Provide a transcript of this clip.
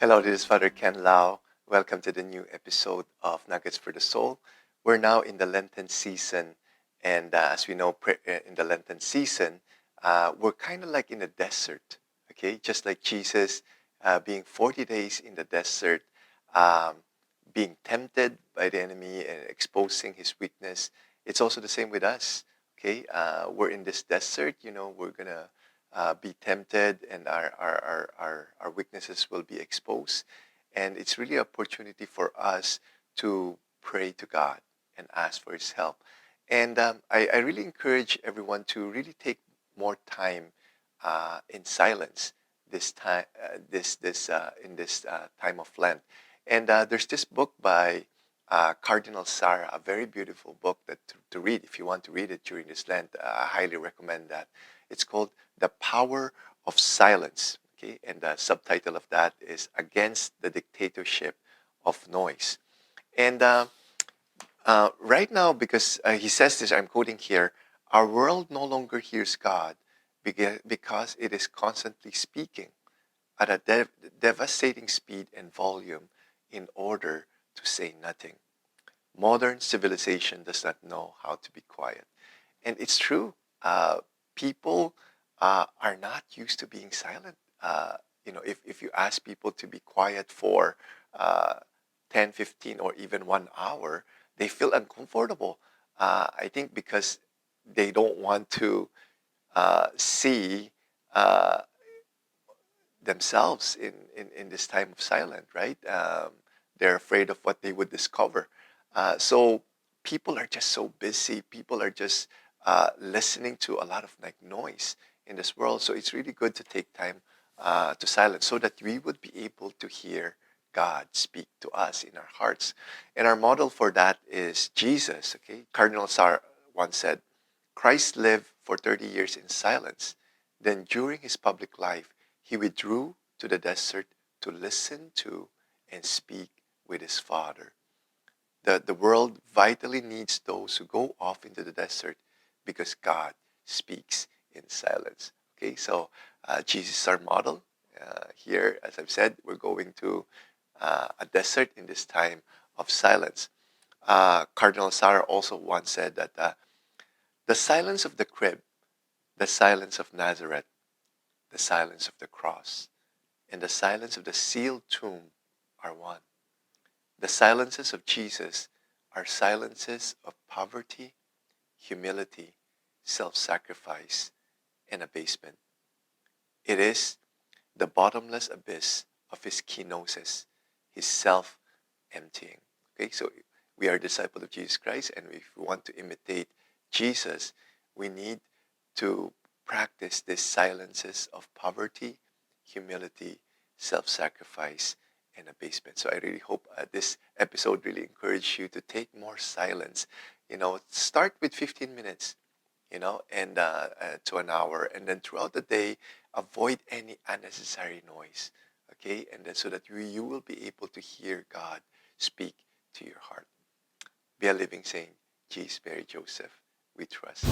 Hello, this is Father Ken Lau. Welcome to the new episode of Nuggets for the Soul. We're now in the Lenten season, and as we know, in the Lenten season, we're kind of like in the desert, okay? Just like Jesus being 40 days in the desert, um, being tempted by the enemy and exposing his weakness. It's also the same with us, okay? We're in this desert, we're going to be tempted, and our weaknesses will be exposed. And it's really an opportunity for us to pray to God and ask for His help. And I really encourage everyone to really take more time in silence this time, in this time of Lent. And there's this book by Cardinal Sarah, a very beautiful book to read. If you want to read it during this Lent, I highly recommend that. It's called The Power of Silence. Okay, and the subtitle of that is Against the Dictatorship of Noise. And right now, because he says this, I'm quoting here, our world no longer hears God because it is constantly speaking at a devastating speed and volume in order to say nothing. Modern civilization does not know how to be quiet. And it's true. People are not used to being silent. If you ask people to be quiet for uh, 10, 15, or even 1 hour, they feel uncomfortable. I think because they don't want to see uh, themselves in this time of silence, right? They're afraid of what they would discover. So people are just so busy. People are just listening to a lot of like noise in this world. So it's really good to take time to silence so that we would be able to hear God speak to us in our hearts. And our model for that is Jesus. Okay, Cardinal Sarah once said, Christ lived for 30 years in silence. Then during his public life, he withdrew to the desert to listen to and speak with his Father. The world vitally needs those who go off into the desert because God speaks in silence. Okay, so Jesus is our model. Here, as I've said, we're going to a desert in this time of silence. Cardinal Sarah also once said that the silence of the crib, the silence of Nazareth, the silence of the cross, and the silence of the sealed tomb are one. The silences of Jesus are silences of poverty, humility, self-sacrifice, and abasement. It is the bottomless abyss of his kenosis, his self-emptying. Okay, so we are disciples of Jesus Christ, and if we want to imitate Jesus, we need to practice these silences of poverty, humility, self-sacrifice, and abasement. So I really hope this episode really encouraged you to take more silence. Start with 15 minutes, and to an hour, and then throughout the day, avoid any unnecessary noise. Okay, and then so that you will be able to hear God speak to your heart. Be a living saint. Jesus, Mary, Joseph, we trust.